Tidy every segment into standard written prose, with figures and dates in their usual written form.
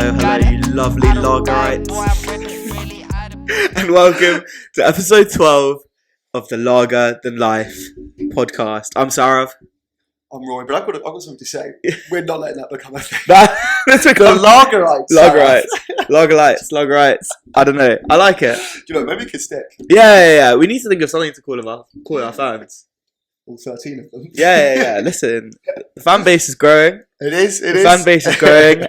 Hello, you lovely lagerites. And welcome to episode 12 of the Lager Than Life podcast. I'm Sarav. I'm Rory, but I've got something to say. We're not letting that become a thing. That's The lagerites. Lagerites. I don't know. I like it. Do you know, maybe it could stick. Yeah. We need to think of something to call our fans. All 13 of them. Yeah. Listen, the fan base is growing. The fan base is growing.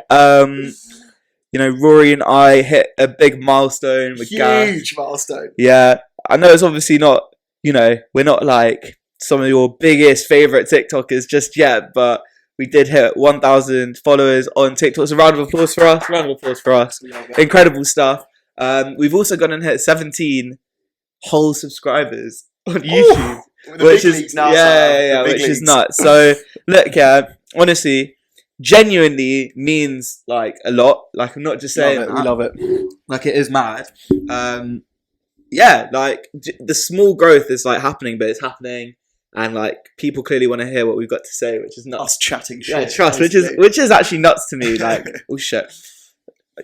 Rory and I hit a big milestone with Huge milestone. Yeah. I know it's obviously not, we're not like some of your biggest favourite TikTokers just yet, but we did hit 1,000 followers on TikTok. So round of applause for us. Incredible stuff. We've also gone and hit 17 whole subscribers on YouTube. Which is nuts. So look, honestly, genuinely means like a lot. Like I'm not just saying we love it. Like it is mad. The small growth is like happening, but it's happening, and like people clearly want to hear what we've got to say, which is nuts. Us chatting shit. Yeah, trust, which is actually nuts to me. Like, oh shit.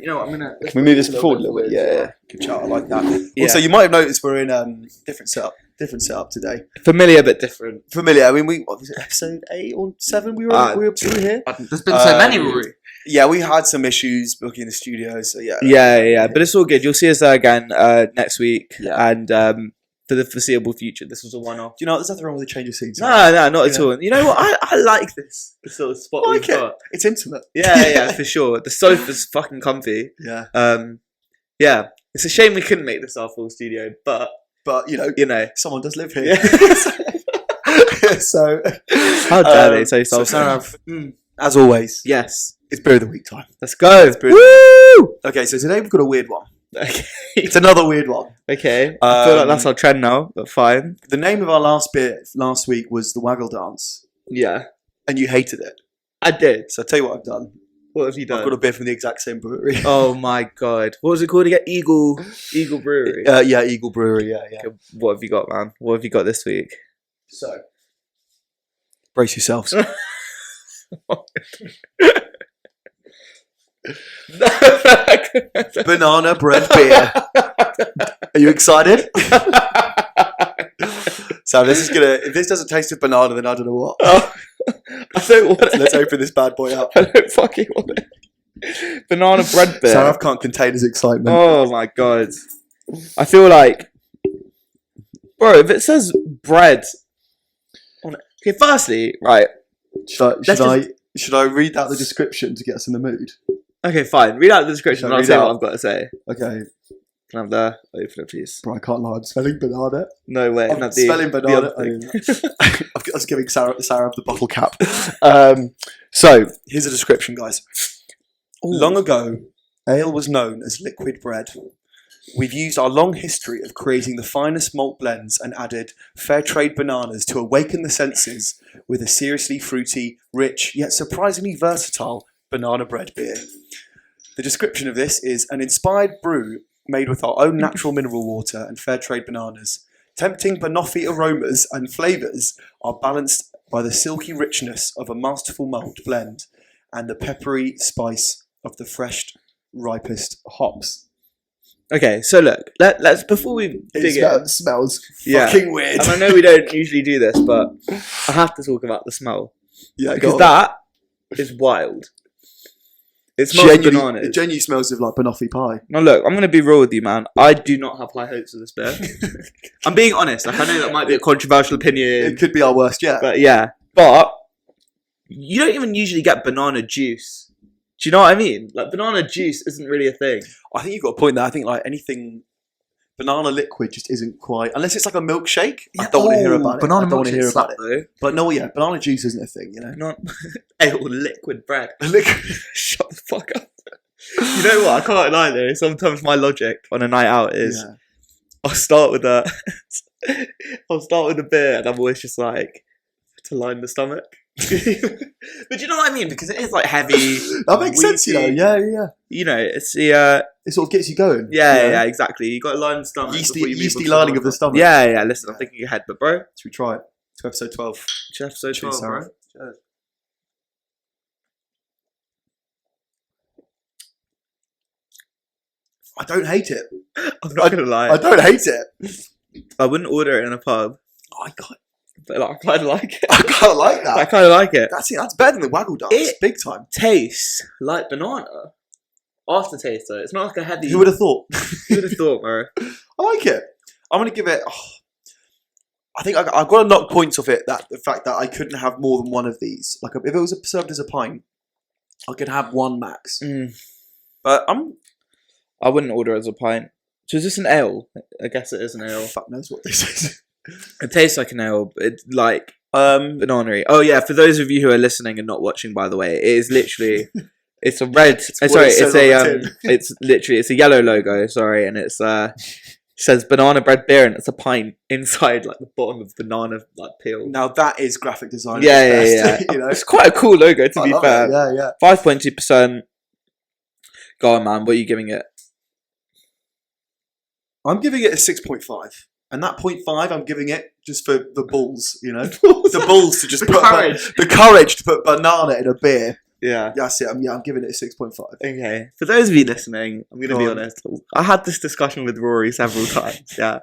You know what? Can we move this forward a little bit? Yeah. Good chat. I like that. Yeah. Also, you might have noticed we're in different setup today. Familiar but different. Familiar. I mean, what was it? Episode 8 or 7? We were here. There's been so many, Rory. Yeah, we had some issues booking the studio, so yeah. Yeah. But it's all good. You'll see us there again next week, and for the foreseeable future. This was a one-off. Do you know, there's nothing wrong with a change of scenes. No, not at all. You know what? I like this sort of spot we've got. It's intimate. Yeah, for sure. The sofa's fucking comfy. Yeah. Yeah. It's a shame we couldn't make this our full studio, but someone does live here. Yeah. So how dare they say so? As always, yes, it's Beer of the Week time. Let's go. Woo! Okay, so today we've got a weird one. Okay. It's another weird one. Okay. I feel like that's our trend now, but fine. The name of our last beer last week was the Waggle Dance. Yeah. And you hated it. I did. So I'll tell you what I've done. What have you done? I've got a beer from the exact same brewery. Oh my god. What was it called again? Eagle Brewery? Yeah, Eagle Brewery, yeah. Okay, what have you got, man? What have you got this week? So, brace yourselves. Banana bread beer. Are you excited? So if this doesn't taste of banana, then I don't know what. I don't want it. Let's open this bad boy up. I don't fucking want it. Banana bread beer. Sarav can't contain his excitement. Oh my god. I feel like, bro, if it says bread on it. Okay, firstly, right. Should I read out the description to get us in the mood? Okay, fine. Read out the description and I'll say what I've got to say. Okay. Can I have the opener, please? Bro, I can't lie. I'm spelling banana. No way. I'm spelling banana. I was giving Sarah the bottle cap. So, here's a description, guys. Ooh. Long ago, ale was known as liquid bread. We've used our long history of creating the finest malt blends and added fair trade bananas to awaken the senses with a seriously fruity, rich, yet surprisingly versatile banana bread beer. The description of this is an inspired brew made with our own natural mineral water and fair trade bananas. Tempting banoffee aromas and flavours are balanced by the silky richness of a masterful malt blend and the peppery spice of the fresh, ripest hops. Okay, so look, let's before we dig in. It smells fucking weird. And I know we don't usually do this, but I have to talk about the smell. Yeah, because that is wild. It smells like bananas. It genuinely smells of like banoffee pie. Now look, I'm going to be real with you, man. I do not have high hopes of this beer. I'm being honest. Like, I know that might be a controversial opinion. It could be our worst yet. But yeah. But you don't even usually get banana juice. Do you know what I mean? Like, banana juice isn't really a thing. I think you've got a point there. I think like anything banana liquid just isn't quite, unless it's like a milkshake. Yeah. I don't want to hear about it. I don't want to hear about it. Though. But no, yeah, banana juice isn't a thing, Not liquid bread. Shut the fuck up. You know what? I can't lie though. Sometimes my logic on a night out is I'll start with a beer and I'm always just like to line the stomach. But you know what I mean? Because it is like heavy. That makes sense, Yeah. It's the it sort of gets you going. Yeah, exactly. You got to line the stomach. Yeasty lining of the stomach. Yeah. Listen, I'm thinking ahead, but bro, should we try it? To episode 12. To episode 12, bro. Cheers. I don't hate it. I'm not gonna lie. I don't hate it. I wouldn't order it in a pub. Oh, I can't. But like, I kind of like it. I kind of like that. I kind of like it. That's it. That's better than the waggle dance. It big time. Tastes like banana. Aftertaste though. It's not like a heavy. Who would have thought? Who would have thought, bro? I like it. I'm gonna give it. I think I've got to knock points off it. That the fact that I couldn't have more than one of these. Like if it was served as a pint, I could have one max. But I wouldn't order it as a pint. So is this an ale? I guess it is an ale. Fuck knows what this is. It tastes like an ale. But it's like banana-y. Oh yeah, for those of you who are listening and not watching, by the way, it is literally. It's a red. It's a yellow logo. Sorry, and it's says banana bread beer, and it's a pint inside like the bottom of banana like peel. Now that is graphic design. Yeah. You know? It's quite a cool logo to be fair. It. Yeah. 5.2%. Go on, man. What are you giving it? I'm giving it a 6.5. And that 0.5 I'm giving it just for the balls, you know? The balls to just the courage to put banana in a beer. Yeah. That's it. I'm giving it a 6.5. Okay. For those of you listening, I'm going to be honest. I had this discussion with Rory several times. Yeah.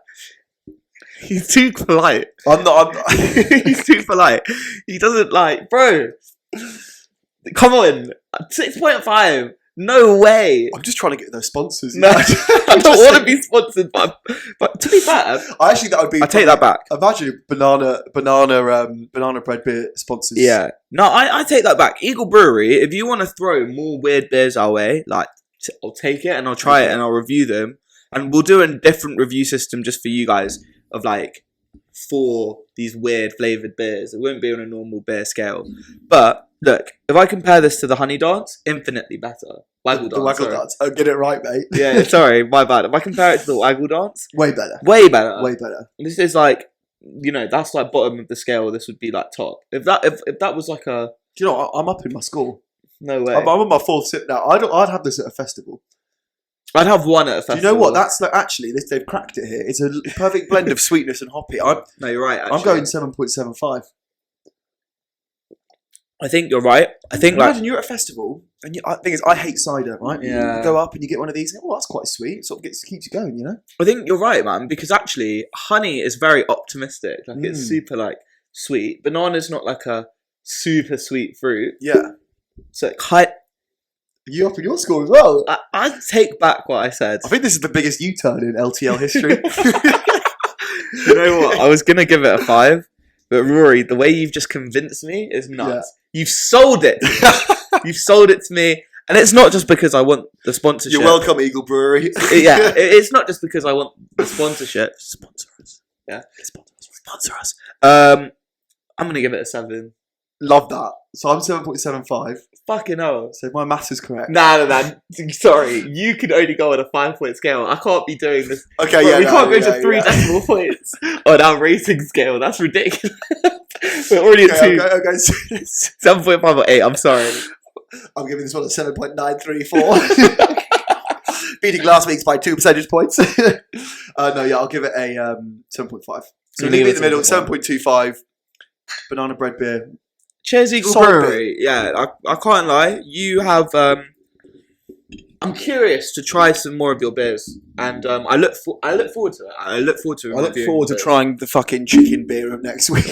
He's too polite. I'm not. He's too polite. He doesn't like, bro. Come on. 6.5. No way. I'm just trying to get those sponsors. No, I don't want to be sponsored, but to be fair, actually that would be. I take that back. Imagine banana bread beer sponsors. Yeah, no, I take that back. Eagle Brewery, if you want to throw more weird beers our way, like I'll take it and I'll try it and I'll review them, and we'll do a different review system just for you guys of like 4 these weird flavored beers. It won't be on a normal beer scale, but. Look, if I compare this to the honey dance, infinitely better. Waggle dance. The waggle dance. Oh, get it right, mate. Yeah, sorry, my bad. If I compare it to the waggle dance, way better. Way better. Way better. This is like, you know, that's like bottom of the scale. This would be like top. If that was like a, do you know, I'm up in my score. No way. I'm on my 4th sip now. I'd have this at a festival. I'd have one at a festival. Do you know what? That's like actually they've cracked it here. It's a perfect blend of sweetness and hoppy. No, you're right. Actually. I'm going 7.75. I think you're right. I think imagine you're at a festival, and the thing is, I hate cider, right? Yeah. You go up and you get one of these. And, that's quite sweet. It sort of keeps you going, you know. I think you're right, man. Because actually, honey is very optimistic. Like it's super like sweet. Banana's not like a super sweet fruit. Yeah. So quite. You up in your score as well? I take back what I said. I think this is the biggest U-turn in LTL history. You know what? I was gonna give it a 5, but Rory, the way you've just convinced me is nuts. Yeah. You've sold it. You've sold it to me. And it's not just because I want the sponsorship. You're welcome, Eagle Brewery. Yeah, it's not just because I want the sponsorship. Sponsor us. Yeah. Sponsor us. I'm going to give it a 7. Love that. So I'm 7.75. Fucking hell. So my maths is correct. Nah. Sorry. You can only go on a 5-point scale. I can't be doing this. Okay, we can't go to 3 decimal points on our rating scale. That's ridiculous. We're already at 2. Okay. 7.5 or 8. I'm sorry. I'm giving this one a 7.934. Beating last week's by 2 percentage points. I'll give it a 7.5. So leave it in the middle, 7.25. Banana bread beer. Cheers, Eagle Brewery. Yeah, I can't lie. You have. I'm curious to try some more of your beers, and I look forward to it. I look forward to trying the fucking chicken beer of next week.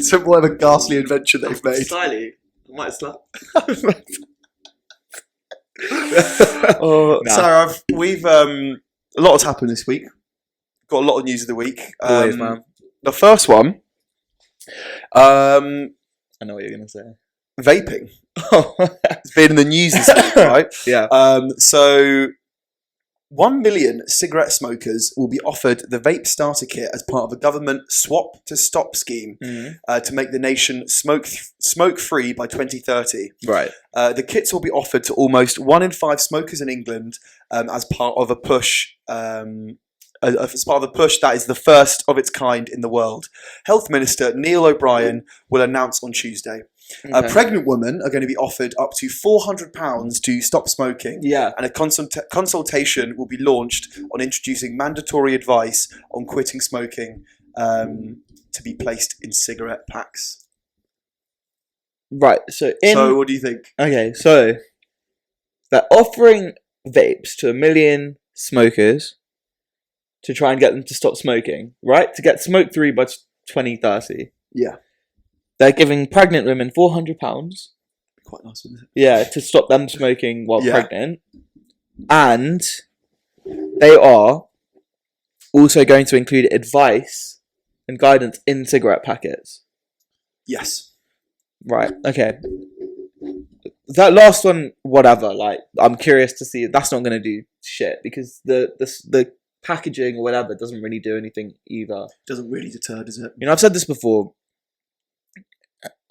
Some whatever ghastly invention they've made. Slightly, I might slap. Sarah, we've a lot has happened this week. Got a lot of news of the week. Always, man. The first one. I know what you're gonna say. Vaping. It's been in the news this week, right? Yeah. So 1 million cigarette smokers will be offered the vape starter kit as part of a government swap to stop scheme to make the nation smoke free by 2030. Right. The kits will be offered to almost 1 in 5 smokers in England as part of a push. As part of a push that is the first of its kind in the world. Health Minister Neil O'Brien will announce on Tuesday. Okay. Pregnant women are going to be offered up to £400 to stop smoking. Yeah. And a consultation will be launched on introducing mandatory advice on quitting smoking to be placed in cigarette packs. Right. So what do you think? Okay. So they're offering vapes to 1 million smokers to try and get them to stop smoking, right? To get smoke-free by 2030. Yeah. They're giving pregnant women £400. Quite nice, isn't it? Yeah, to stop them smoking while pregnant. And they are also going to include advice and guidance in cigarette packets. Yes. Right, okay. That last one, whatever, like, I'm curious to see. That's not going to do shit because the packaging or whatever doesn't really do anything either. Doesn't really deter, does it? You know, I've said this before,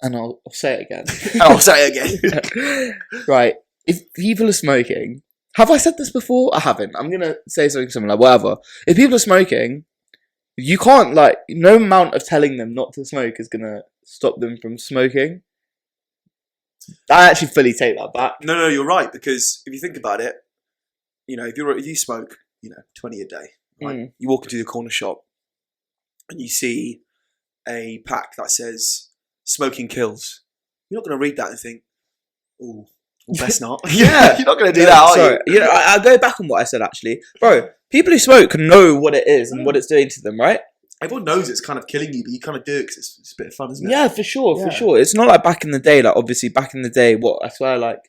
and I'll say it again. I'll say it again. Right, if people are smoking, have I said this before? I haven't. I'm going to say something like, whatever. If people are smoking, you can't, like, no amount of telling them not to smoke is going to stop them from smoking. I actually fully take that back. No, you're right, because if you think about it, you know, if you smoke, 20 a day, right? You walk into the corner shop and you see a pack that says smoking kills. You're not going to read that and think, oh, best not. Yeah. You're not going to do that, are you? You know, I'll go back on what I said, actually. Bro, people who smoke know what it is and what it's doing to them, right? Everyone knows it's kind of killing you, but you kind of do it because it's a bit of fun, isn't it? Yeah, for sure. It's not like back in the day. Like, obviously, back in the day, I swear, like,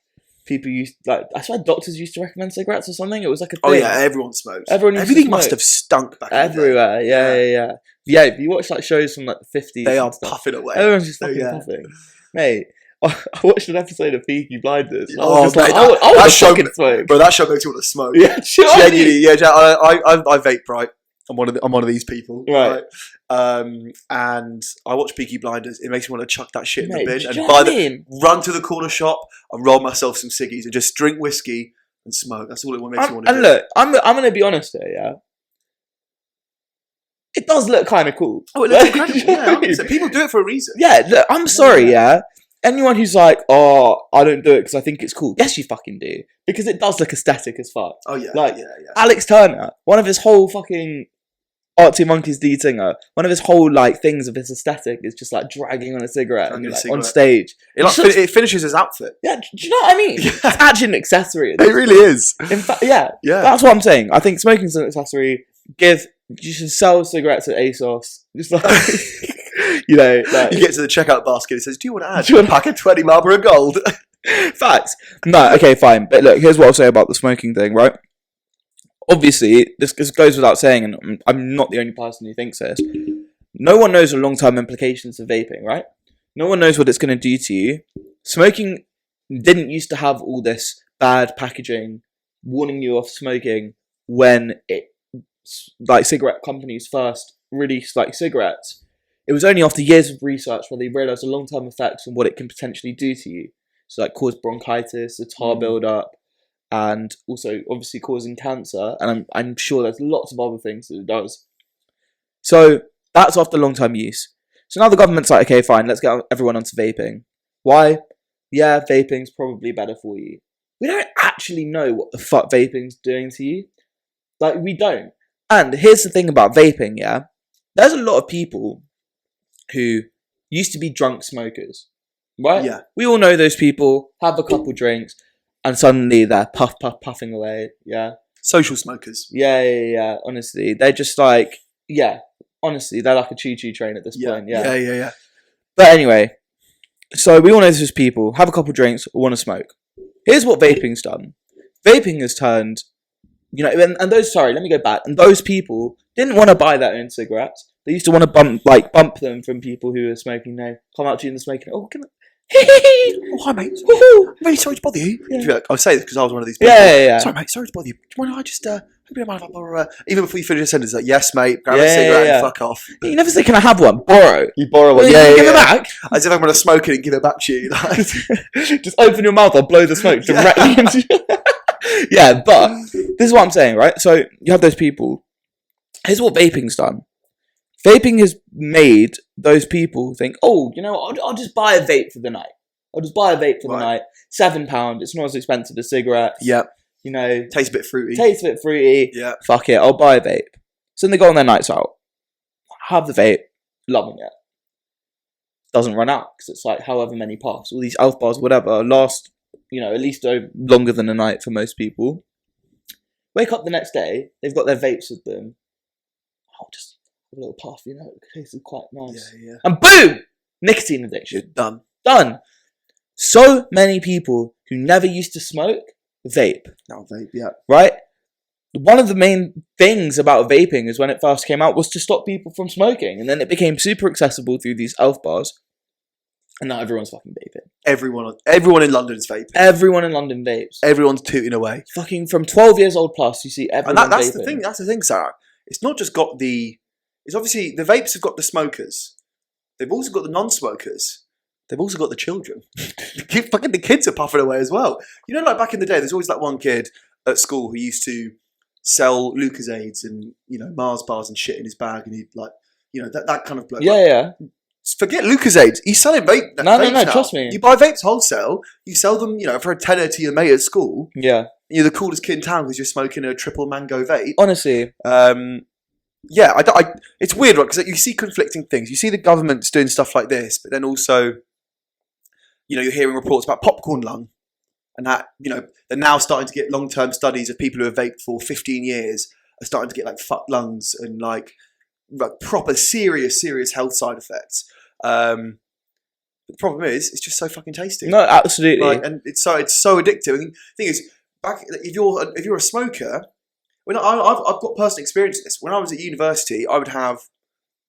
people used, like, I swear doctors used to recommend cigarettes or something. It was like a thing. Oh, yeah, everyone smokes. Everything must have stunk back everywhere. in the day. Yeah. Yeah, if you watch, like, shows from, like, the 50s. They are puffing away. Everyone's just fucking puffing. Mate, I watched an episode of Peaky Blinders. I Oh, was mate, like, I want to fucking smoke. Bro, that show makes you want to smoke. Yeah, genuinely. Yeah, I vape, right? I'm one of these people, right? And I watch Peaky Blinders. It makes me want to chuck that shit in the bin and run to the corner shop and roll myself some ciggies and just drink whiskey and smoke. That's all it makes me want to do. And look, I'm going to be honest here, yeah. It does look kind of cool. Oh, it looks incredible. Yeah, so people do it for a reason. Yeah, look, I'm sorry, yeah. Anyone who's like, oh, I don't do it because I think it's cool. Yes, you fucking do. Because it does look aesthetic as fuck. Oh, yeah. Like, yeah. Alex Turner, one of his whole fucking Arctic Monkeys lead singer, one of his whole, like, things of his aesthetic is just, like, dragging on a cigarette and, like, on stage. It finishes his outfit. Yeah, do you know what I mean? Yeah. It's actually an accessory. It really is. In fact, yeah. That's what I'm saying. I think smoking's an accessory. You should sell cigarettes at ASOS. Just like, you know, like, you get to the checkout basket. It says, "Do you want to add a pack of 20 Marlboro Gold?" Facts. No, okay, fine. But look, here's what I'll say about the smoking thing, right? Obviously, this goes without saying, and I'm not the only person who thinks this. No one knows the long-term implications of vaping, right? No one knows what it's going to do to you. Smoking didn't used to have all this bad packaging warning you off smoking when like cigarette companies first released like cigarettes. It was only after years of research where they realised the long-term effects and what it can potentially do to you. So like cause bronchitis, the tar build-up, and also obviously causing cancer. And I'm sure there's lots of other things that it does. So that's after long-term use. So now the government's like, okay, fine, let's get everyone onto vaping. Why? Yeah, vaping's probably better for you. We don't actually know what the fuck vaping's doing to you. Like, we don't. And here's the thing about vaping, yeah? There's a lot of people who used to be drunk smokers, right? Yeah. We all know those people, have a couple drinks, and suddenly they're puffing away, yeah? Social smokers. Yeah. Honestly, they're just like, honestly, they're like a choo-choo train at this point, Yeah. But anyway, so we all know this is people, have a couple drinks, want to smoke. Here's what vaping's done. Vaping has turned, you know, and those, sorry, let me go back. And those people didn't want to buy their own cigarettes. They used to want to bump them from people who are smoking. No, come out to you and smoking. Oh, can I? Oh, hi, mate. I'm really sorry to bother you. Yeah. I say this because I was one of these people. Yeah. Sorry, mate. Sorry to bother you. Do you mind if I just, hope you don't mind if I borrow, even before you finish your sentence, like, yes, mate, grab a cigarette and fuck off. You never say, can I have one? Borrow. You borrow one. Give it back. As if I'm going to smoke it and give it back to you. Like. Just open your mouth, I'll blow the smoke directly into you. Yeah, but this is what I'm saying, right? So you have those people. Here's what vaping's done. Vaping has made those people think, oh, you know, I'll just buy a vape for the night. I'll just buy a vape for the night. £7. It's not as expensive as cigarettes. Yep. You know. Tastes a bit fruity. Yeah. Fuck it. I'll buy a vape. So then they go on their nights out. Have the vape. Loving it. Doesn't run out because it's like however many puffs. All these elf bars, whatever, last, you know, at least longer than a night for most people. Wake up the next day, they've got their vapes with them. Oh, just a little puff, you know, it tastes quite nice. Yeah. And boom! Nicotine addiction. Done. So many people who never used to smoke, vape. Now vape, yeah. Right? One of the main things about vaping is when it first came out was to stop people from smoking. And then it became super accessible through these elf bars. And now everyone's fucking vaping. Everyone in London is vaping. Everyone in London vapes. Everyone's tooting away. Fucking from 12 years old plus, you see everyone and that's vaping. That's the thing, Sarah. It's not just got it's obviously, the vapes have got the smokers. They've also got the non-smokers. They've also got the children. Fucking the kids are puffing away as well. You know, like back in the day, there's always that one kid at school who used to sell Lucozades and, you know, Mars bars and shit in his bag, and he'd like, you know, that kind of bloke. Yeah. Forget Lucozades. He's selling vapes. No, now. trust me. You buy vapes wholesale. You sell them, you know, for a tenner to your mate at school. Yeah. You're the coolest kid in town because you're smoking a triple mango vape. Honestly. Yeah, it's weird, right? Because you see conflicting things. You see the government's doing stuff like this, but then also, you know, you're hearing reports about popcorn lung, and that, you know, they're now starting to get long-term studies of people who have vaped for 15 years are starting to get like fucked lungs and like proper serious health side effects. The problem is, it's just so fucking tasty. No, absolutely. Like, and it's so addictive. And the thing is, if you're a smoker, when I've got personal experience with this. When I was at university, I would have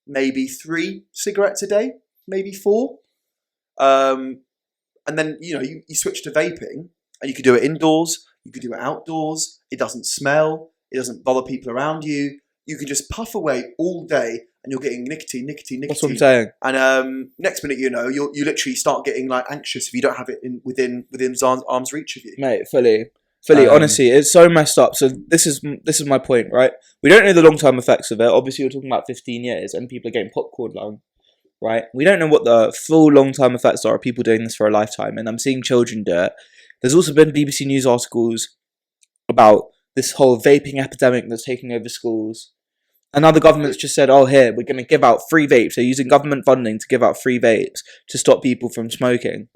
maybe 3 cigarettes a day, maybe 4. And then, you know, you switch to vaping, and you could do it indoors, you could do it outdoors. It doesn't smell. It doesn't bother people around you. You can just puff away all day, and you're getting nicotine. That's what I'm saying. And next minute, you know, you literally start getting like anxious if you don't have it within arm's reach of you. Mate, fully. Honestly, it's so messed up. So this is my point, right? We don't know the long-term effects of it. Obviously, you're talking about 15 years, and people are getting popcorn lung, right? We don't know what the full long-term effects are of people doing this for a lifetime, and I'm seeing children do it. There's also been BBC News articles about this whole vaping epidemic that's taking over schools. And now the government's just said, oh, here, we're going to give out free vapes. They're using government funding to give out free vapes to stop people from smoking.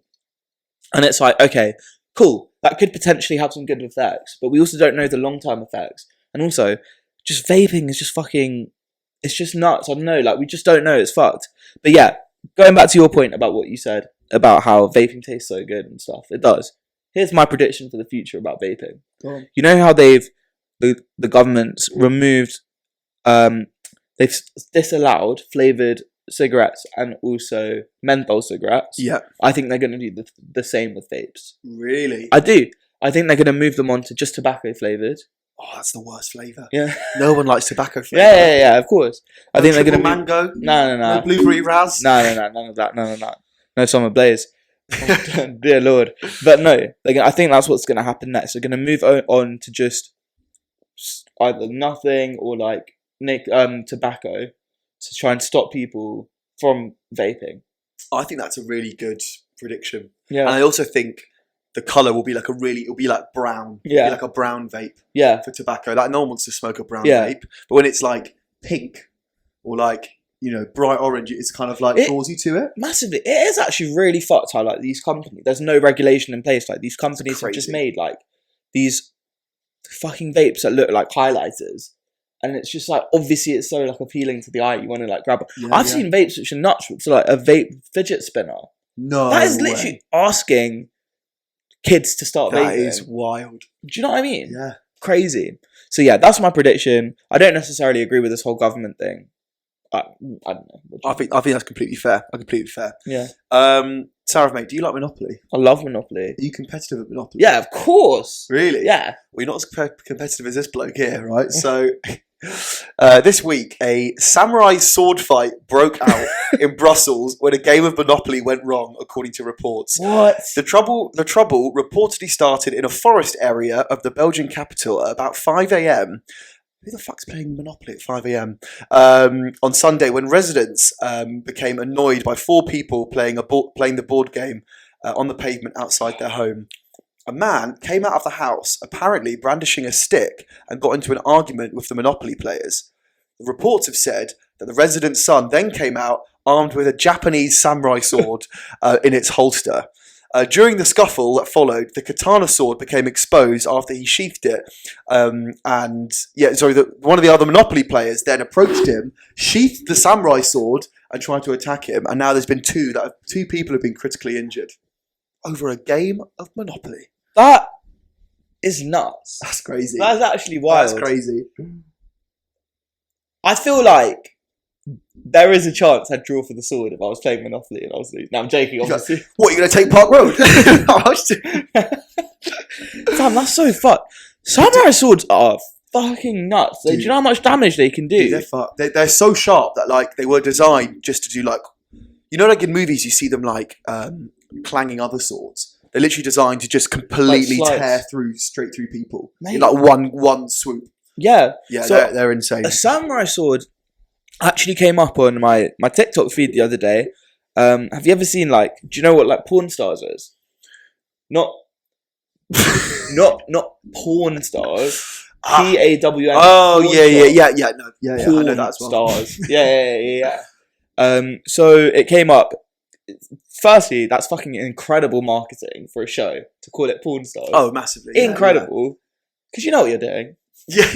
And it's like, okay, cool. That could potentially have some good effects. But we also don't know the long-term effects. And also, just vaping is just fucking... It's just nuts. I don't know. Like, we just don't know. It's fucked. But yeah, going back to your point about what you said, about how vaping tastes so good and stuff. It does. Here's my prediction for the future about vaping. You know how the government's removed... they've disallowed flavoured cigarettes and also menthol cigarettes. Yeah. I think they're going to do the same with vapes. Really? I do. I think they're going to move them on to just tobacco flavoured. Oh, that's the worst flavour. Yeah. No one likes tobacco flavour. Yeah, of course. No, I think they're going to mango? No. No blueberry raz? No, none of that. No summer blaze. Dear Lord. But no, I think that's what's going to happen next. They're going to move on to just either nothing or like tobacco to try and stop people from vaping. I think that's a really good prediction. Yeah. And I also think the colour will be like it'll be like brown. Yeah. It'll be like a brown vape. Yeah. For tobacco. Like no one wants to smoke a brown vape. But when it's like pink or like, you know, bright orange, it's kind of like draws you to it. Massively. It is actually really fucked how like these companies, there's no regulation in place. Like these companies have just made like these fucking vapes that look like highlighters. And it's just like, obviously it's so like appealing to the eye. You want to like grab it. Yeah, I've seen vapes which are nuts. So like a vape fidget spinner. No. That is literally asking kids to start vaping. That is wild. Do you know what I mean? Yeah. Crazy. So yeah, that's my prediction. I don't necessarily agree with this whole government thing. I don't know. I think that's completely fair. Yeah. Sarav, mate, do you like Monopoly? I love Monopoly. Are you competitive at Monopoly? Yeah, of course. Really? Yeah. Well, you're not as competitive as this bloke here, right? So, this week, a samurai sword fight broke out in Brussels when a game of Monopoly went wrong, according to reports. What? The trouble reportedly started in a forest area of the Belgian capital at about 5 a.m. Who the fuck's playing Monopoly at 5 a.m. On Sunday, when residents became annoyed by 4 people playing the board game on the pavement outside their home. A man came out of the house, apparently brandishing a stick, and got into an argument with the Monopoly players. The reports have said that the resident's son then came out armed with a Japanese samurai sword in its holster. During the scuffle that followed, the katana sword became exposed after he sheathed it. One of the other Monopoly players then approached him, sheathed the samurai sword, and tried to attack him. And now there's been two people have been critically injured over a game of Monopoly. That is nuts. That's crazy. That's actually wild. That's crazy. I feel like there is a chance I'd draw for the sword if I was playing Monopoly and I was losing. No, I'm joking, obviously. What, you're going to take Park Road? Damn, that's so fucked. Samurai swords are fucking nuts. Do you know how much damage they can do? Dude, they're fucked. They're so sharp that like they were designed just to do like, you know, like in movies you see them like clanging other swords. They're literally designed to just completely tear straight through people in like one swoop. Yeah. Yeah, so they're insane. A samurai sword actually came up on my TikTok feed the other day. Have you ever seen do you know what like porn stars is? Not porn stars. PAWN. Oh yeah. I know that as well. Stars. Yeah. So it came up. Firstly, that's fucking incredible marketing for a show to call it porn stars. Oh, massively. Incredible. Because you know what you're doing. Yeah.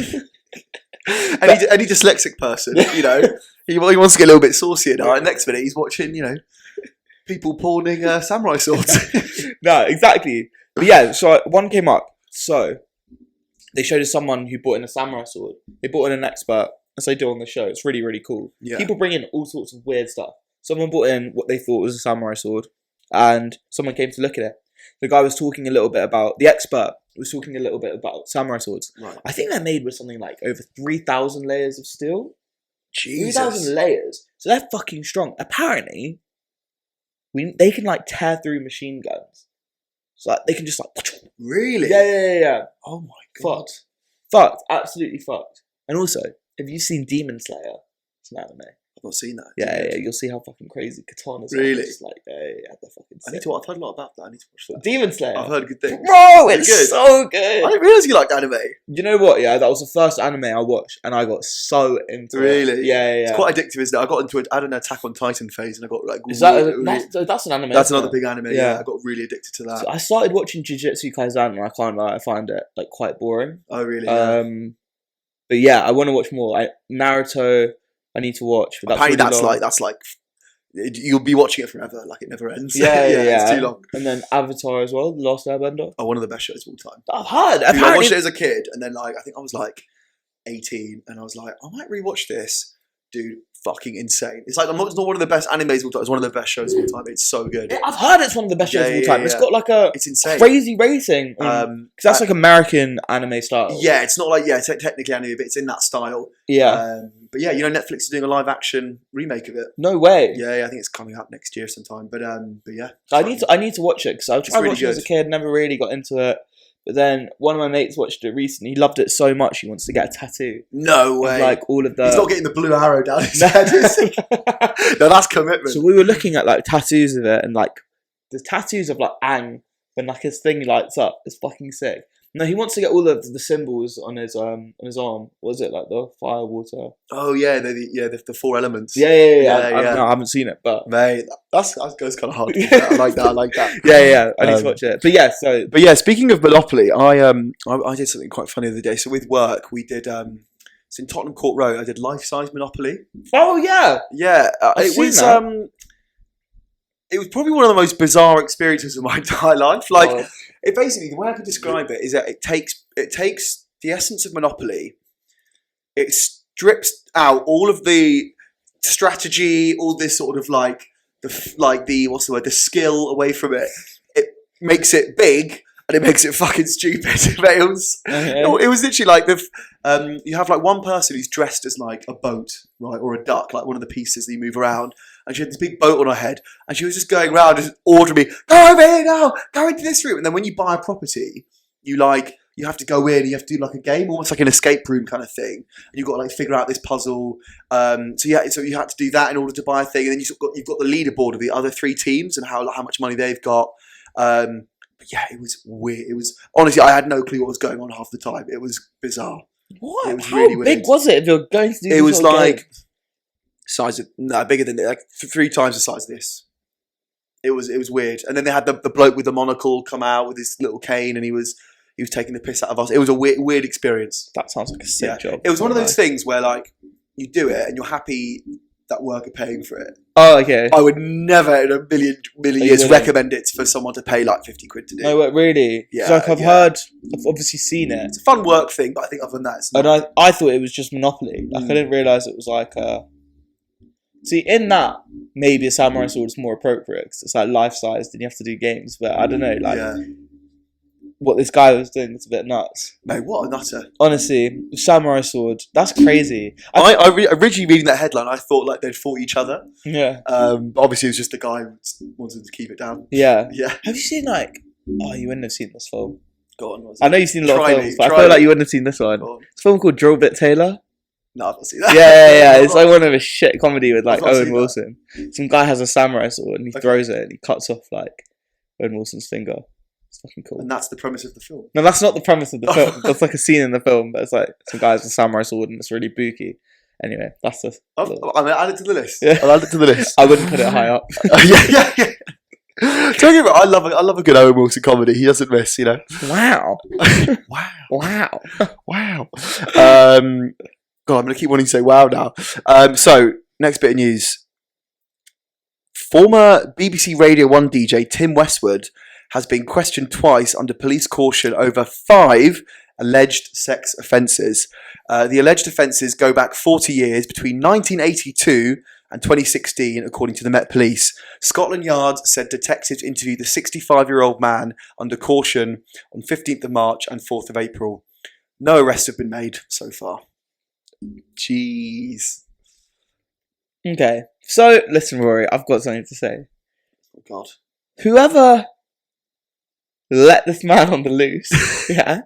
any dyslexic person, you know, he wants to get a little bit saucy now. And next minute he's watching, you know, people pawning samurai swords. No, exactly. But yeah, so one came up. So they showed us someone who bought in a samurai sword. They bought in an expert, as they do on the show. It's really, really cool. Yeah. People bring in all sorts of weird stuff. Someone brought in what they thought was a samurai sword, and someone came to look at it. The guy was talking a little bit about, the expert was talking a little bit about samurai swords. Right. I think they're made with something like over 3,000 layers of steel. Jesus. 3,000 layers. So they're fucking strong. Apparently, they can like tear through machine guns. So like, they can just like... Really? Yeah. Oh my God. Fucked. Absolutely fucked. And also, have you seen Demon Slayer? It's an anime. I've not seen that. Yeah, you'll see how fucking crazy katanas are. Really? Just like, they're fucking sick. I've heard a lot about that. I need to watch that. Demon Slayer. I've heard good things. Bro, it's so good. I didn't realise you liked anime. You know what? Yeah, that was the first anime I watched, and I got so into it. Really? Yeah. It's quite addictive, isn't it? I had an Attack on Titan phase, and I got like. Is that that's an anime? That's another big anime. Yeah, I got really addicted to that. So I started watching Jujutsu Kaisen, and I can't lie, I find it like quite boring. Oh really? Yeah. But yeah, I want to watch more. Naruto, I need to watch. But apparently, that's like you'll be watching it forever. Like it never ends. Yeah. It's too long. And then Avatar as well, The Last Airbender. Oh, one of the best shows of all time. I've heard. Dude, I watched it as a kid, and then I think I was 18, and I was like, I might rewatch this. Dude, fucking insane. It's not one of the best animes of all time. It's one of the best shows of all time. It's so good. I've heard it's one of the best shows of all time. It's got it's insane. Crazy rating. Because that's like American anime style. Yeah, it's not technically anime, but it's in that style. Yeah. But yeah, Netflix is doing a live action remake of it. No way. Yeah, I think it's coming up next year sometime. But yeah. I need to watch it because I tried watching it as a kid, never really got into it. But then one of my mates watched it recently. He loved it so much he wants to get a tattoo. No way! Like all of the. He's not getting the blue arrow down his head. No, that's commitment. So we were looking at tattoos of it, and the tattoos of Aang when his thing lights up. It's fucking sick. No, he wants to get all of the symbols on his arm. What is it the fire, water? Oh yeah, the four elements. Yeah. I haven't seen it, but mate, that goes kind of hard. I like that. Yeah. I need to watch it. But yeah, speaking of Monopoly, I did something quite funny the other day. So with work, we did. It's in Tottenham Court Road. I did life-size Monopoly. Oh yeah. It was probably one of the most bizarre experiences of my entire life. It basically, the way I can describe it is that it takes the essence of Monopoly. It strips out all of the strategy, all this sort of the skill away from it. It makes it big and it makes it fucking stupid. It was literally you have one person who's dressed as a boat, right, or a duck, one of the pieces that you move around. And she had this big boat on her head, and she was just going around, just ordering me, go over here now, go into this room. And then when you buy a property, you have to go in, and you have to do a game, almost like an escape room kind of thing. And you've got to figure out this puzzle. So you had to do that in order to buy a thing. And then you've got the leaderboard of the other three teams and how much money they've got. But yeah, it was weird. It was honestly, I had no clue what was going on half the time. It was bizarre. What? It was how really big weird. Was it? If you're going to do it was game? size of bigger than 3 times the size of this. It was weird. And then they had the bloke with the monocle come out with his little cane, and he was taking the piss out of us. It was a weird experience. That sounds like a sick job. It was one of those things where like you do it and you're happy that work are paying for it. Oh, okay. I would never in a million years recommend it for someone to pay like 50 quid to do. No, but really? Yeah. Like I've obviously seen it. It's a fun work thing, but I think other than that, it's not. And I thought it was just Monopoly. Like I didn't realise it was like see, in that, maybe a samurai sword is more appropriate because it's like life-sized and you have to do games. But I don't know, like what this guy was doing was a bit nuts. Mate, what a nutter. Honestly, samurai sword, that's crazy. Originally reading that headline, I thought like they'd fought each other. Yeah. But obviously it was just the guy who wanted to keep it down. Yeah. Yeah. Have you seen like... Oh, you wouldn't have seen this film. Go on. I know you've seen a lot of films, but I feel like you wouldn't have seen this one. It's a film called Drill Bit Taylor. No, I've not seen that. Yeah. It's like one of a shit comedy with like Owen Wilson. Some guy has a samurai sword and he throws it and he cuts off like Owen Wilson's finger. It's fucking cool. And that's the premise of the film. No, that's not the premise of the film. That's like a scene in the film, but it's like some guy has a samurai sword and it's really spooky. Anyway, that's the... I'm gonna add it to the list. Yeah. I'll add it to the list. I wouldn't put it high up. Yeah. Talking about, I love a good Owen Wilson comedy. He doesn't miss, you know. Wow. Wow. God, I'm gonna keep wanting to say wow now. So next bit of news. Former BBC Radio 1 DJ Tim Westwood has been questioned twice under police caution over 5 alleged sex offences. The alleged offences go back 40 years, between 1982 and 2016, according to the Met Police. Scotland Yard said detectives interviewed the 65-year-old man under caution on 15th of March and 4th of April. No arrests have been made so far. Jeez. Okay, so listen, Rory, I've got something to say. Oh, God. Whoever let this man on the loose, yeah,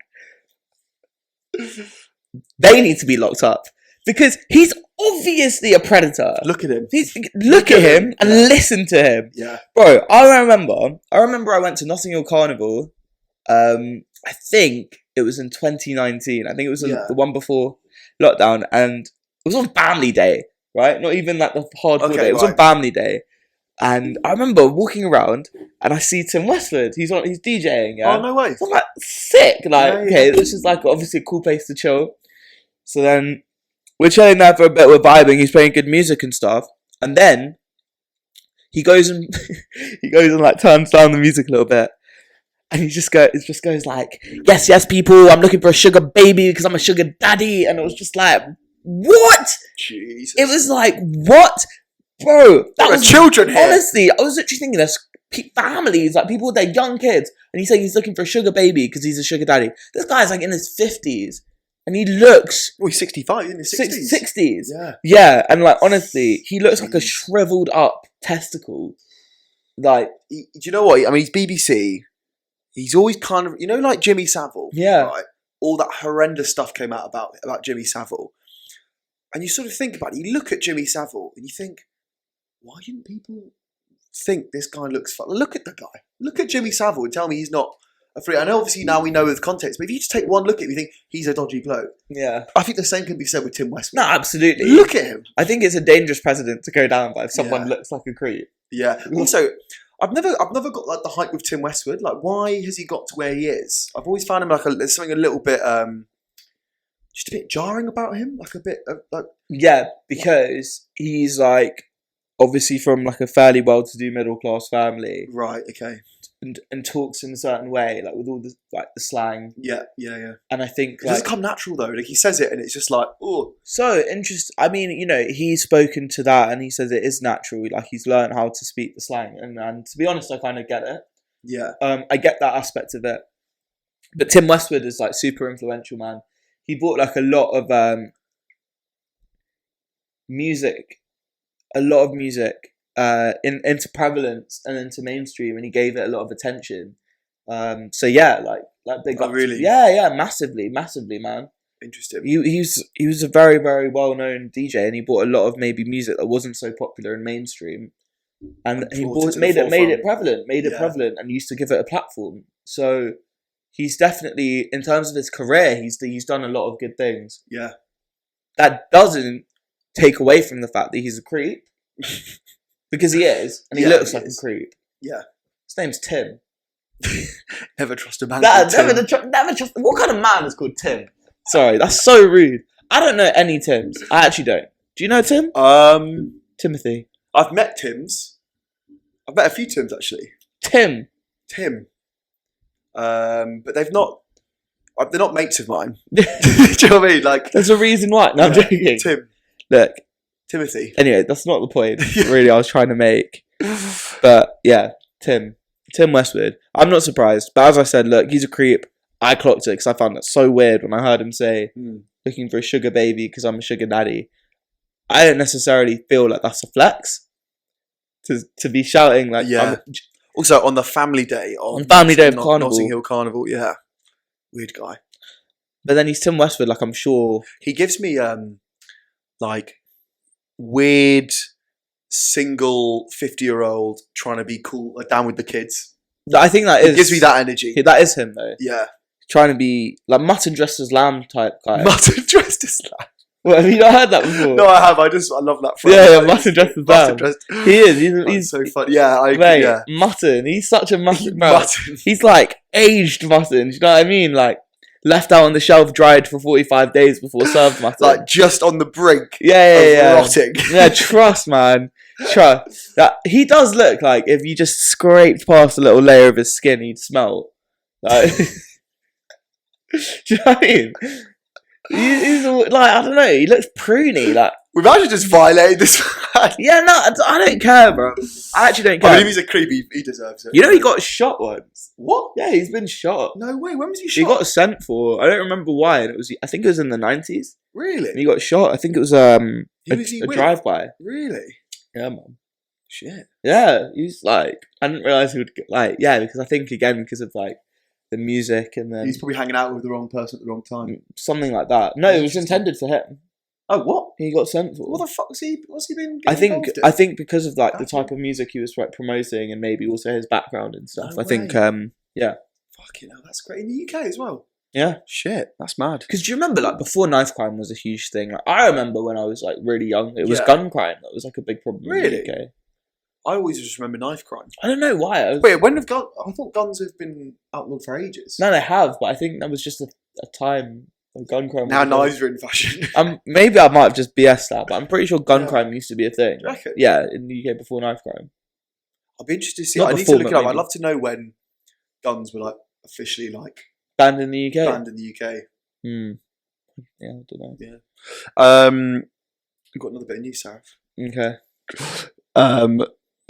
they need to be locked up because he's obviously a predator. Look at him. Look at him and listen to him. Yeah, bro. I remember I went to Notting Hill Carnival. I think it was in 2019. I think it was the one before lockdown, and it was on Family Day, right? Not even like the hardcore day. It was on Family Day. And I remember walking around and I see Tim Westwood. He's DJing. Yeah? Oh, no way. So I'm like, sick. Like, okay, this is like obviously a cool place to chill. So then we're chilling there for a bit. We're vibing. He's playing good music and stuff. And then he goes and like turns down the music a little bit. And he just goes like, yes, people, I'm looking for a sugar baby because I'm a sugar daddy. And it was just like, what? Jesus. It was like, what? Bro, that was children here. Honestly, I was literally thinking there's families, like people with their young kids, and he's saying he's looking for a sugar baby because he's a sugar daddy. This guy's like in his 50s, and he looks... Oh, he's 65, in his 60s. 60s. Yeah, and like honestly, he looks like a shriveled up testicle. Like, do you know what? I mean, he's BBC. He's always kind of, you know, like Jimmy Savile. Yeah. Right? All that horrendous stuff came out about Jimmy Savile. And you sort of think about it. You look at Jimmy Savile and you think, why didn't people think this guy looks fun? Look at the guy. Look at Jimmy Savile and tell me he's not a freak. I know obviously now we know the context, but if you just take one look at him, you think he's a dodgy bloke. Yeah. I think the same can be said with Tim Westwood. No, absolutely. Look at him. I think it's a dangerous precedent to go down by if someone looks like a creep. Yeah. Also, I've never got like the hype with Tim Westwood. Like, why has he got to where he is? I've always found him like there's something a little bit just a bit jarring about him. Like a bit like, yeah, because he's like obviously from like a fairly well-to-do middle-class family, right? Okay, and talks in a certain way, like with all the like the slang. Yeah. And I think it doesn't come natural though. Like he says it, and it's just like, oh. So interesting. I mean, you know, he's spoken to that, and he says it is natural. Like he's learned how to speak the slang, and to be honest, I kind of get it. Yeah. I get that aspect of it. But Tim Westwood is like super influential, man. He brought like a lot of music into prevalence and into mainstream, and he gave it a lot of attention. So yeah, like big up. Really? Yeah, massively, man. Interesting. He was a very, very well known DJ, and he brought a lot of maybe music that wasn't so popular in mainstream, and he made it prevalent, and used to give it a platform. So he's definitely, in terms of his career, he's done a lot of good things. Yeah. That doesn't take away from the fact that he's a creep. Because he is, and he looks like a creep. Yeah. His name's Tim. Never trust a man. Never Tim. trust. What kind of man is called Tim? Sorry, that's so rude. I don't know any Tims. I actually don't. Do you know Tim? Timothy. I've met Tims. I've met a few Tims actually. Tim. But they're not mates of mine. Do you know what I mean? Like, there's a reason why. No, I'm joking. Tim. Look. Timothy. Anyway, that's not the point. Really, I was trying to make. But yeah, Tim Westwood. I'm not surprised. But as I said, look, he's a creep. I clocked it because I found that so weird when I heard him say, looking for a sugar baby because I'm a sugar daddy. I don't necessarily feel like that's a flex. To be shouting like... Yeah. Also, on the family day of Carnival. Notting Hill Carnival, yeah. Weird guy. But then he's Tim Westwood, like I'm sure... He gives me, like, weird, single 50-year-old trying to be cool, like, down with the kids. I think that It gives me that energy. That is him, though. Yeah. Trying to be, like, mutton dressed as lamb type guy. Mutton dressed as lamb. Well, have you not heard that before? No, I have. I love that phrase. Yeah, mutton dressed as lamb. He is. He's so fun. Yeah, mate, mutton. He's such a mutton. Mutton. He's like aged mutton. Do you know what I mean? Like left out on the shelf, dried for 45 days before served mutton. Like just on the brink. Yeah. Rotting. Yeah, trust, man. Trust. That he does look like if you just scraped past a little layer of his skin, he'd smell. Like, do you know what I mean? He's like, I don't know, he looks pruny. Like, we've actually just violated this man. Yeah, no, I don't care, bro. I actually don't care. I mean, if he's a creep, he deserves it. You know, he got shot once. What? Yeah, he's been shot. No way. When was he shot? He got sent for. I don't remember why. And I think it was in the 90s. Really? And he got shot. I think it was Who was he a with? drive-by. Really? Yeah, man. Shit. Yeah, he's like, I didn't realise he would like, yeah, because I think again because of like the music and then he's probably hanging out with the wrong person at the wrong time. Something like that. No, it was intended for him. Oh, what? He got sent for. What the fuck was he? What's he been? I think because of like the type of music he was like promoting and maybe also his background and stuff. No I think yeah. Fucking hell, that's great in the UK as well. Yeah. Shit, that's mad. Because do you remember like before knife crime was a huge thing? Like I remember when I was like really young, it was gun crime that was like a big problem in the UK. I always just remember knife crime. I don't know why. Wait, when have guns? I thought guns have been outlawed for ages. No, they have, but I think that was just a time of gun crime. Now knives are in fashion. Maybe I might have just BS that, but I'm pretty sure gun crime used to be a thing. Do you reckon? Yeah, in the UK before knife crime. I'd be interested to see. Not I need before, to look it but up. I'd maybe. love to know when guns were like officially like banned in the UK. Banned in the UK. Yeah, I don't know. Yeah. We've got another bit of news, Sarav. Okay.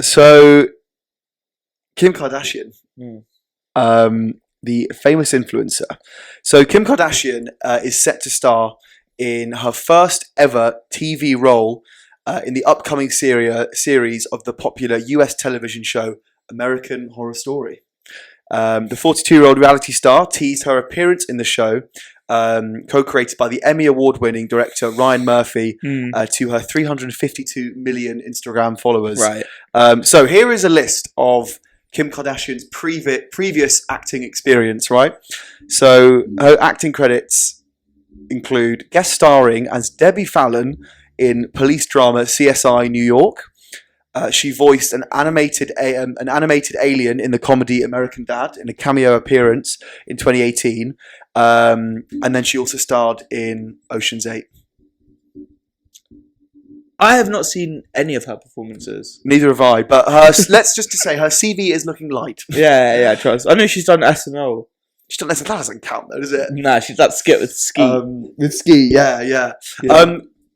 So, Kim Kardashian, the famous influencer. So, Kim Kardashian is set to star in her first ever TV role in the upcoming series of the popular US television show American Horror Story. The 42-year-old reality star teased her appearance in the show, co-created by the Emmy Award-winning director Ryan Murphy, to her 352 million Instagram followers. Right. So here is a list of Kim Kardashian's previous acting experience, right? So her acting credits include guest starring as Debbie Fallon in police drama CSI New York. She voiced an animated alien in the comedy American Dad in a cameo appearance in 2018. And then she also starred in Ocean's 8. I have not seen any of her performances. Neither have I, but let's just to say her CV is looking light. Yeah, trust. I know she's done SNL. She's done SNL. That doesn't count though, does it? Nah, she's that skit with Ski. With Ski, yeah.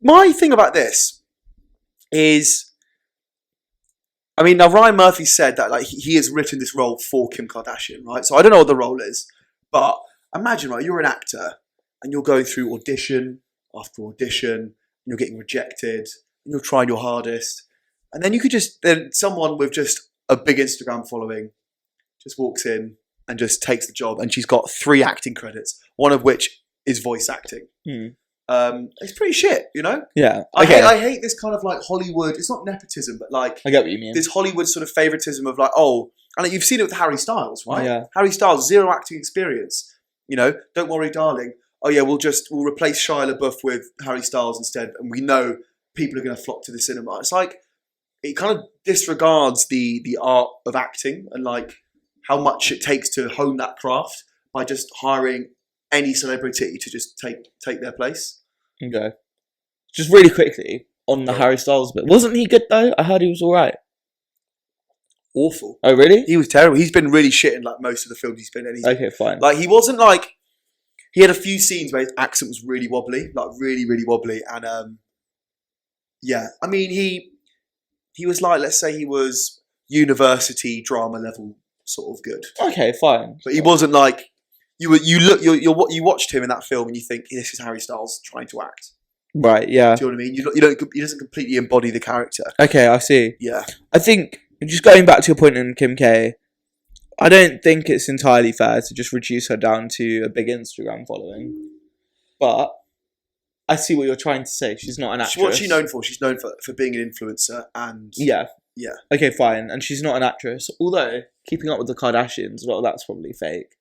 My thing about this is, I mean, now Ryan Murphy said that like he has written this role for Kim Kardashian, right? So I don't know what the role is, but imagine, right, you're an actor and you're going through audition after audition, and you're getting rejected, and you're trying your hardest, and then then someone with just a big Instagram following just walks in and just takes the job, and she's got 3 acting credits, one of which is voice acting. It's pretty shit, you know? Yeah. I hate this kind of like Hollywood, it's not nepotism, but like I get what you mean. This Hollywood sort of favoritism of like, oh, and you've seen it with Harry Styles, right? Yeah. Harry Styles, 0 acting experience. You know, don't worry, darling. Oh yeah, we'll replace Shia LaBeouf with Harry Styles instead, and we know people are going to flock to the cinema. It's like, it kind of disregards the art of acting and like how much it takes to hone that craft by just hiring any celebrity to just take their place. Okay. Just really quickly on the Harry Styles bit. Wasn't he good though? I heard he was alright. Awful. Oh really? He was terrible. He's been really shit in like most of the films he's been in. Okay, fine. Like he wasn't like, he had a few scenes where his accent was really wobbly, like really, really wobbly. And yeah, I mean, he was like, let's say he was university drama level sort of good. Okay, fine. But he wasn't like, you watched him in that film and you think, this is Harry Styles trying to act. Right, yeah. Do you know what I mean? He doesn't completely embody the character. Okay, I see. Yeah. I think, just going back to your point on Kim K, I don't think it's entirely fair to just reduce her down to a big Instagram following. But I see what you're trying to say. She's not an actress. What's she known for? She's known for being an influencer and... Yeah. Yeah. Okay, fine. And she's not an actress. Although, keeping up with the Kardashians, well, that's probably fake.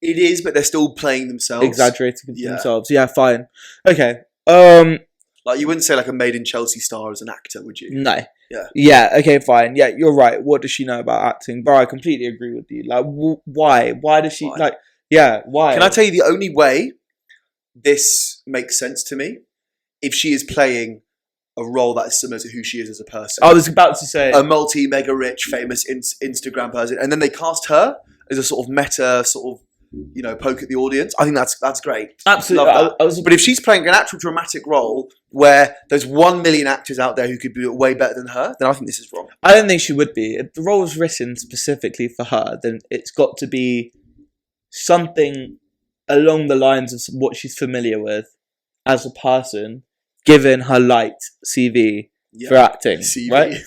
It is, but they're still playing themselves. Exaggerating themselves. Yeah, fine. Okay. Like, you wouldn't say like a Made in Chelsea star as an actor, would you? No. Yeah. Yeah, okay, fine. Yeah, you're right. What does she know about acting? Bro, I completely agree with you. Like, why? Why does she, like, yeah, why? Can I tell you the only way this makes sense to me? If she is playing a role that is similar to who she is as a person. I was about to say... A mega rich, famous Instagram person. And then they cast her as a sort of meta, sort of, you know, poke at the audience. I think that's great. Absolutely. Love that. But if she's playing an actual dramatic role where there's 1 million actors out there who could be way better than her, then I think this is wrong. I don't think she would be. If the role was written specifically for her, then it's got to be something along the lines of what she's familiar with as a person, given her light CV for acting. CV. Right? Okay.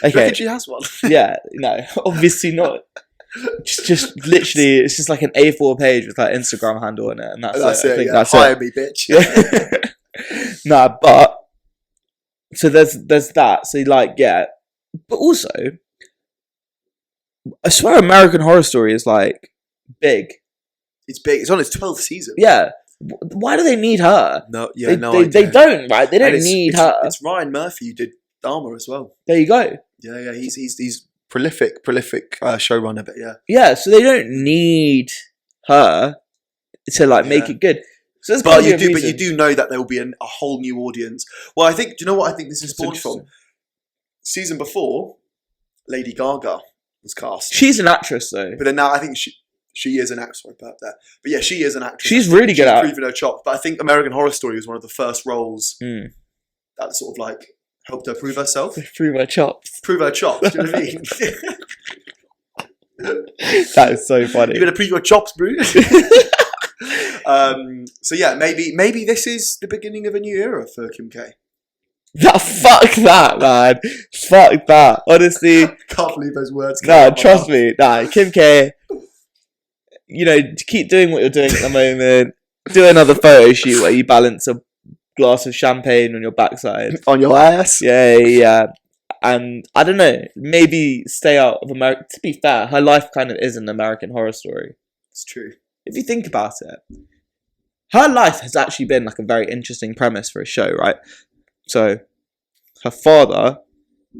Do you reckon she has one? Yeah, no, obviously not. Just literally, it's just like an A4 page with her Instagram handle on it, and that's it. I think that's Hire me, bitch. Yeah. Nah, but so there's that. So like, yeah, but also, I swear, American Horror Story is like big. It's big. It's on its 12th season. Yeah. Why do they need her? No, yeah, they don't, right? They don't need her. It's Ryan Murphy who did Dharma as well. There you go. Yeah, he's prolific showrunner, but yeah. Yeah, so they don't need her to like make it good. So but you do know that there will be a whole new audience. Well, I think, do you know what I think this is spawned from? Season before, Lady Gaga was cast. She's an actress though. But then now I think she is an actress. Sorry about that. But yeah, she is an actress. She's really good at it. She's proven her chops. But I think American Horror Story was one of the first roles that sort of like helped her prove herself. Prove her chops. Prove her chops. Do you know what I mean? That is so funny. You better prove your chops, bro. So yeah, maybe this is the beginning of a new era for Kim K. Fuck that, man. Fuck that. Honestly. Can't believe those words. Nah, trust me. Nah, Kim K, you know, keep doing what you're doing at the moment. Do another photo shoot where you balance a glass of champagne on your backside. On your ass? Yeah. And I don't know, maybe stay out of America. To be fair, her life kind of is an American Horror Story. It's true. If you think about it, her life has actually been like a very interesting premise for a show, right? So, her father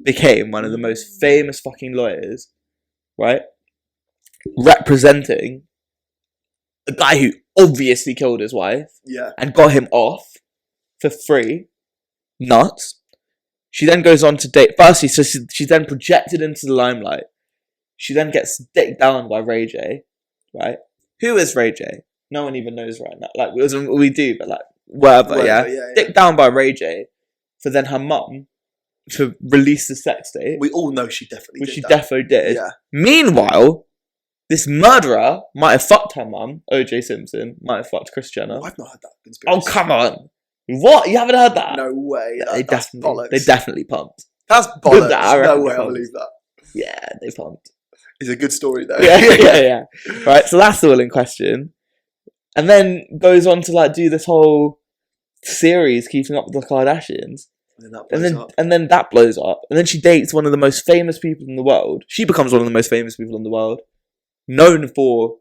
became one of the most famous fucking lawyers, right? Representing a guy who obviously killed his wife. Yeah. And got him off for free. Nuts. She then goes on to date. Firstly, so she's then projected into the limelight. She then gets dicked down by Ray J, right? Who is Ray J? No one even knows right now. Like, we do, but like, whatever, yeah? Dicked down by Ray J for then her mum to release the sex tape. We all know she definitely did. Which she defo did. Yeah. Meanwhile, this murderer might have fucked her mum, O.J. Simpson, might have fucked Kris Jenner. I've not heard that conspiracy. Oh, come on. What? You haven't heard that? No way. Yeah, they definitely pumped. That's bollocks. No way I believe that. Yeah, they pumped. It's a good story though. Yeah. Right, so that's all in question. And then goes on to like do this whole series, Keeping Up with the Kardashians. And then that blows up. And then she dates one of the most famous people in the world. She becomes one of the most famous people in the world. Known for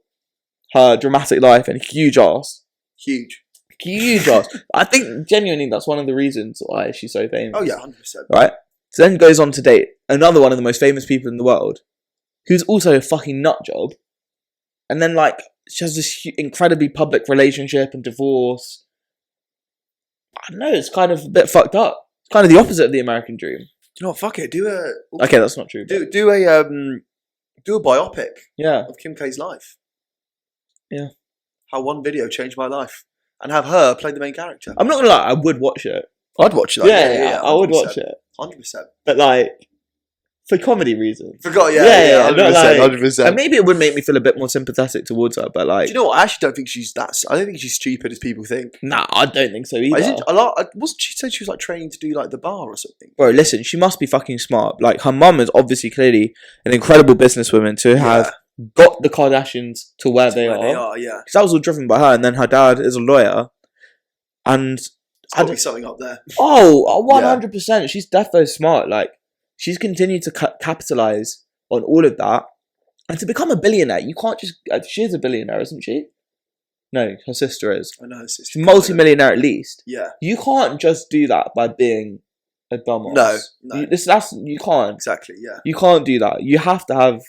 her dramatic life and huge ass. Huge ass. I think genuinely that's one of the reasons why she's so famous. Oh yeah, 100%. Right? So then goes on to date another one of the most famous people in the world, who's also a fucking nut job. And then, like, she has this incredibly public relationship and divorce. I don't know, it's kind of a bit fucked up. It's kind of the opposite of the American dream. You know what? Fuck it. Okay, that's not true. Do a biopic. Yeah. Of Kim K's life. Yeah. How one video changed my life, and have her play the main character. I'm not gonna lie, I would watch it. I'd watch that. Yeah, I would watch it. 100%. But like, for comedy reasons. Forgot, 100%, like, 100%. And maybe it would make me feel a bit more sympathetic towards her, but like... Do you know what? I actually don't think she's that... I don't think she's stupid as people think. Nah, I don't think so either. Wasn't she said she was like training to do like the bar or something? Bro, listen, she must be fucking smart. Like, her mum is obviously clearly an incredible businesswoman to have got the Kardashians to where they are. Yeah. Because that was all driven by her, and then her dad is a lawyer. And... There's got to be something up there. Oh, 100%. Yeah. She's defo smart. Like, she's continued to capitalize on all of that. And to become a billionaire, you can't just... she is a billionaire, isn't she? No, her sister is. I know her sister. She's multi-millionaire at least. Yeah. You can't just do that by being a dumbass. No. You can't. Exactly, yeah. You can't do that. You have to have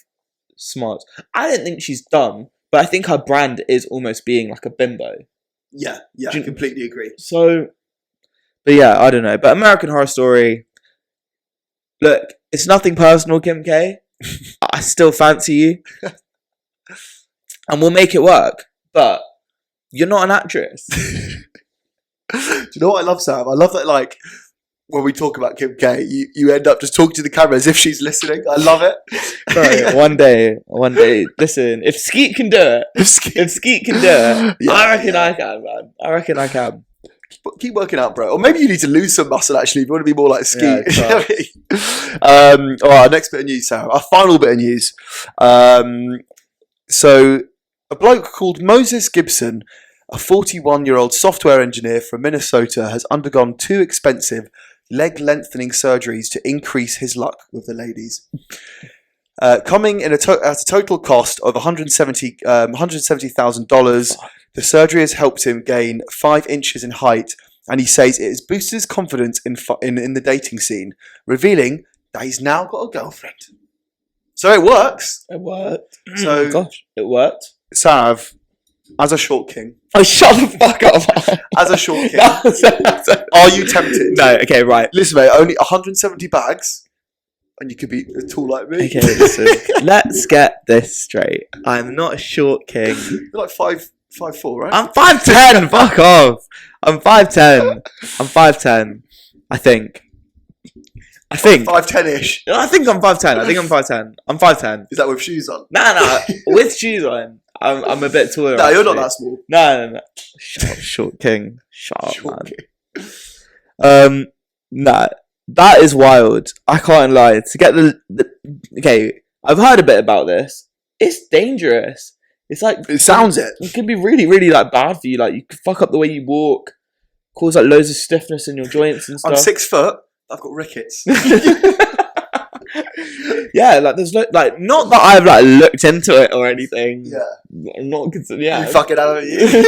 smarts. I don't think she's dumb, but I think her brand is almost being like a bimbo. Yeah, I completely agree. So... But yeah, I don't know. But American Horror Story, look, it's nothing personal, Kim K. I still fancy you. And we'll make it work. But you're not an actress. Do you know what I love, Sam? I love that, like, when we talk about Kim K, you end up just talking to the camera as if she's listening. I love it. Sorry, one day. Listen, if Skeet can do it, if Skeet can do it, I reckon I can, man. I reckon I can. Keep working out, bro. Or maybe you need to lose some muscle, actually, if you want to be more like Skeet. Yeah, all right, next bit of news, Sam. Our final bit of news. So, a bloke called Moses Gibson, a 41-year-old software engineer from Minnesota, has undergone 2 expensive leg lengthening surgeries to increase his luck with the ladies. Coming in at a total cost of $170,000, the surgery has helped him gain 5 inches in height, and he says it has boosted his confidence in the dating scene, revealing that he's now got a girlfriend. So it works. It worked. So, gosh, it worked. Sarav, as a short king. Oh, shut the fuck up. As a short king. Are you tempted? No, okay, right. Listen, mate, only 170 bags, and you could be tall like me. Okay, listen. Let's get this straight. I'm not a short king. You're like 5'4", right? I'm 5'10". Fuck off. I'm 5'10". I'm 5'10". I think. 5'10"-ish. I think I'm 5'10". I'm 5'10". Is that with shoes on? Nah. With shoes on. I'm a bit taller. No, you're not that small. No. Shut up, short king. Shut up, short man. Nah. That is wild. I can't lie. To get the okay, I've heard a bit about this. It's dangerous. It's like it sounds it. It can be really, really like bad for you. Like you could fuck up the way you walk, cause like loads of stiffness in your joints and stuff. I'm 6 foot. I've got rickets. Yeah, like there's not that I've like looked into it or anything. Yeah, I'm not considered. Yeah, you fucking out of you.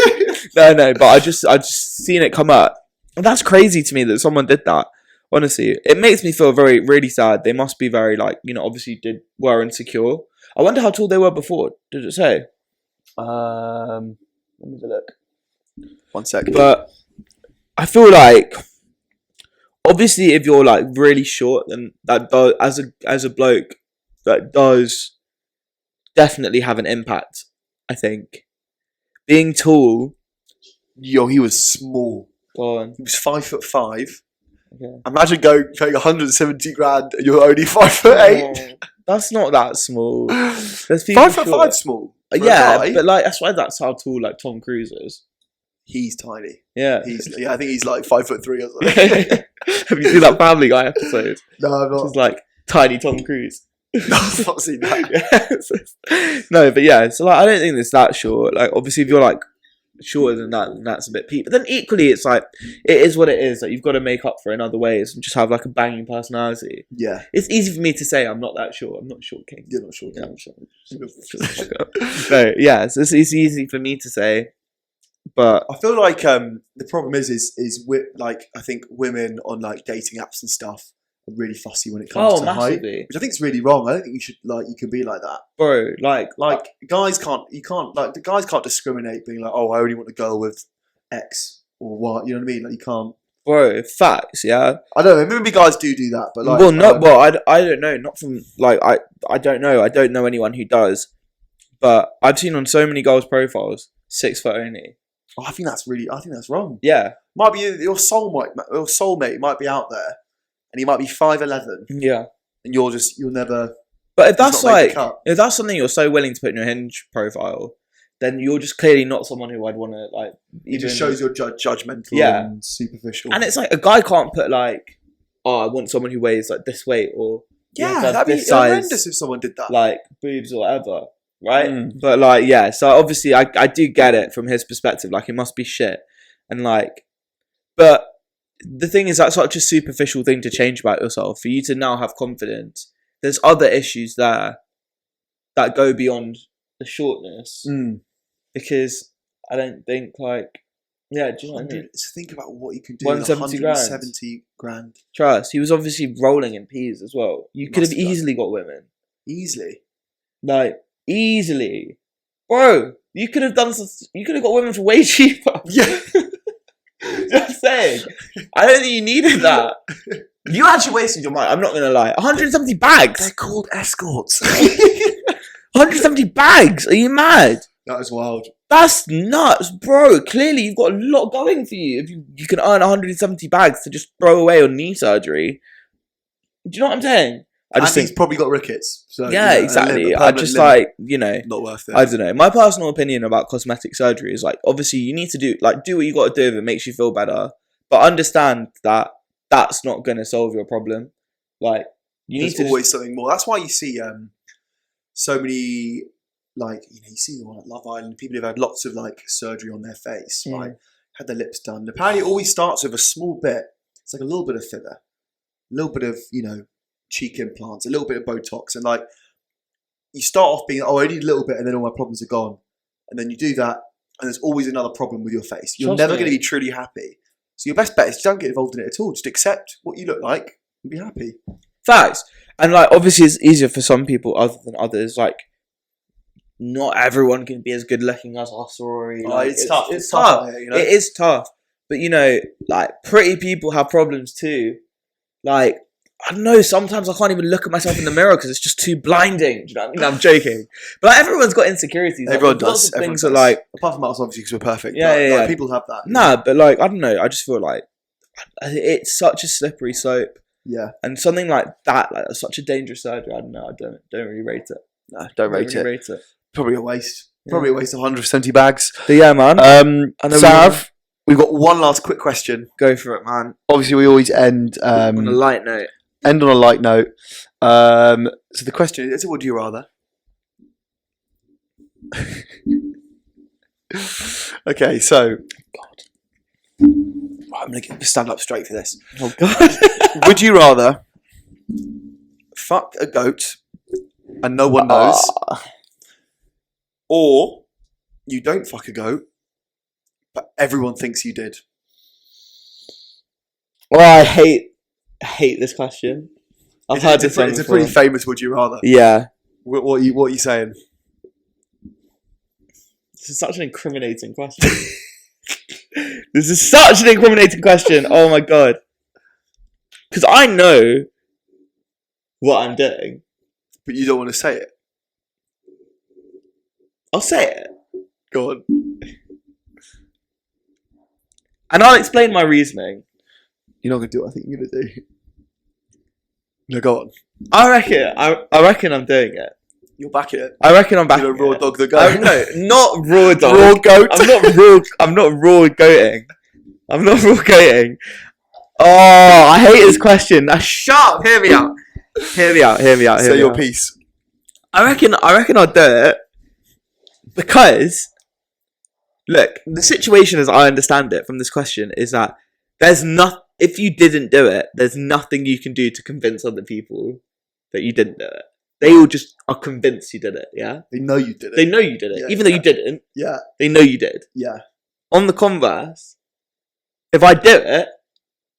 No, but I just seen it come up, and that's crazy to me that someone did that. Honestly, it makes me feel really sad. They must be very obviously were insecure. I wonder how tall they were before. Did it say? Let me have a look. 1 second. But I feel like, obviously, if you're like really short, then that does, as a bloke, that does definitely have an impact. I think being tall. Yo, he was small. Go on. He was 5'5". Okay. Imagine paying 170 grand and you're only 5'8". That's not that small. There's 5'5" small. Yeah, but that's why that's how tall like Tom Cruise is. He's tiny. Yeah. I think he's like 5'3" or something. Have you seen that Family Guy episode? No, I've not. It's like tiny Tom Cruise. No, I've not seen that. No, but yeah, so like I don't think it's that short. Like obviously if you're like shorter than that, then that's a bit peak. But then equally it's like it is what it is. Like you've got to make up for it in other ways and just have like a banging personality. Yeah. It's easy for me to say I'm not that short. I'm not a short king. You're not short. Yeah, I'm short. So yeah, so it's easy for me to say. But I feel like the problem is like I think women on like dating apps and stuff are really fussy when it comes to height, massively. which I think is really wrong. I don't think you should you can be like that, bro. Like guys can't the guys can't discriminate, being like, oh, I only want a girl with X or Y. You know what I mean? Like you can't. Bro, facts, yeah. I don't know. Maybe guys do that, but like, I don't know. Not from like I don't know. I don't know anyone who does, but I've seen on so many girls' profiles 6 foot only. Oh, I think that's wrong. Yeah, might be your soulmate might be out there, and he might be 5'11". Yeah, and you'll never. But if that's something you're so willing to put in your Hinge profile, then you're just clearly not someone who I'd want to like. It just shows you're judgmental and superficial. And it's like a guy can't put like, oh, I want someone who weighs like this weight or that'd be horrendous if someone did that. Like boobs or whatever, right? But like, yeah. So obviously, I do get it from his perspective. Like, it must be shit, and like, but the thing is, that's such a superficial thing to change about yourself. For you to now have confidence, there's other issues there that go beyond the shortness. Because I don't think like, do you know what I mean? Think about what you can do. 170 grand. Trust. He was obviously rolling in peas as well. You could have easily got women. Easily. Like, easily. Bro, you could have got women for way cheaper. Yeah. Just saying. I don't think you needed that. You actually wasted your money. I'm not going to lie. 170 bags. They're called escorts. 170 bags. Are you mad? That is wild. That's nuts, bro. Clearly, you've got a lot going for you. If you can earn 170 bags to just throw away on knee surgery. Do you know what I'm saying? He's probably got rickets. So, yeah, exactly. I just like, not worth it. I don't know. My personal opinion about cosmetic surgery is like, obviously, you need to do what you got to do if it makes you feel better. But understand that that's not going to solve your problem. Like, There's always something more. That's why you see so many. Like, you see them on like Love Island, people who've had lots of like surgery on their face, right? Had their lips done. Apparently it always starts with a small bit. It's like a little bit of filler, a little bit of, cheek implants, a little bit of Botox. And like, you start off being, I need a little bit and then all my problems are gone. And then you do that and there's always another problem with your face. You're never going to be truly happy. So your best bet is don't get involved in it at all. Just accept what you look like and be happy. Facts. And like, obviously it's easier for some people other than others. Like, not everyone can be as good looking as us, Rory. Like, it's tough. It's tough. It is tough. But like, pretty people have problems too. Like, I don't know, sometimes I can't even look at myself in the mirror because it's just too blinding. Do you know what I mean? I'm joking. But like, everyone's got insecurities. Everyone does. Things are like, apart from us, obviously, because we're perfect. Yeah. People have that. Nah, but like, I don't know. I just feel like it's such a slippery slope. Yeah. And something like that, like such a dangerous surgery. I don't know. I don't really rate it. No, don't rate it. Probably a waste. Yeah. Probably a waste of 170 bags. But yeah, man. Sav, we've got one last quick question. Go for it, man. Obviously, we always end on a light note. So the question is, would you rather? Okay, so I'm going to stand up straight for this. Oh, God. Would you rather fuck a goat and no one knows, or you don't fuck a goat but everyone thinks you did? Well, I hate this question. I've heard this one It's before. a pretty famous would you rather. Yeah. What are you saying? This is such an incriminating question. This is such an incriminating question. Oh my God. Because I know what I'm doing. But you don't want to say it. I'll say it. Go on. And I'll explain my reasoning. You're not going to do what I think you're going to do. No, go on. I reckon I'm doing it. You're backing it. I reckon I'm backing it. Raw dog the No, goat. not raw dog. Raw goat. I'm not raw goating. I'm not raw goating. Oh, I hate this question. Now shut up. Hear me out. Say your piece. I reckon I'll do it because, look, the situation as I understand it from this question is that if you didn't do it, there's nothing you can do to convince other people that you didn't do it. They all just are convinced you did it, yeah? They know you did it. They know you did it. Even though you didn't. Yeah. They know you did. Yeah. On the converse, if I do it,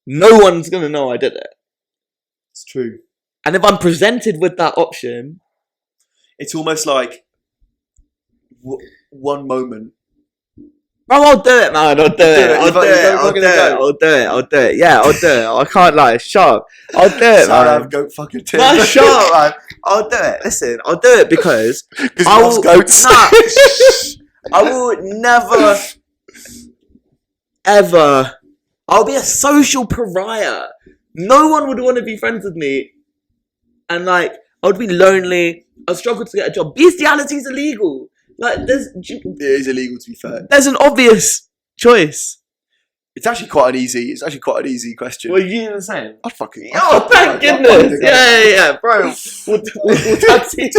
no one's going to know I did it. It's true. And if I'm presented with that option, it's almost like one moment. Bro, I'll do it, man. I'll do it. I'll do it. Yeah, I'll do it. I can't lie. Shut up. I'll do it, man. Goat fucking tip. No, shut up, man. I'll do it. Listen, I'll do it because I will goats. Nah, I will never, ever. I'll be a social pariah. No one would want to be friends with me, and like I would be lonely. I'd struggle to get a job. Bestiality is illegal. Like it is illegal, to be fair. There's an obvious choice. It's actually quite an easy question. Well, you the same. I'd fucking. Oh, thank goodness! Yeah, bro. We'll tag team.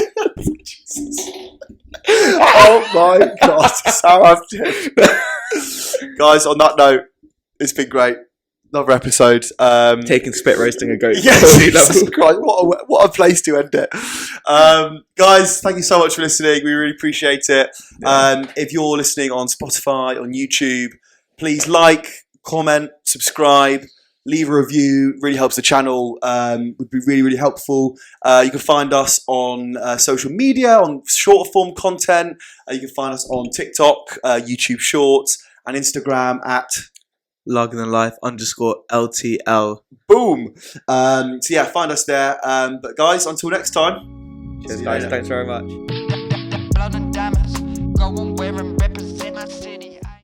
Oh my god, Sarav. Guys, on that note, it's been great. Another episode. Taking spit roasting a goat. Yes, Jesus Christ, what a place to end it. Guys, thank you so much for listening. We really appreciate it. Yeah. If you're listening on Spotify, on YouTube, please like, comment, subscribe, leave a review. Really helps the channel. Would be really, really helpful. You can find us on social media, on short form content. You can find us on TikTok, YouTube Shorts, and Instagram at @largerthanlife_LTL. Boom. So yeah, find us there. But guys, until next time. Cheers, guys. Thanks very much.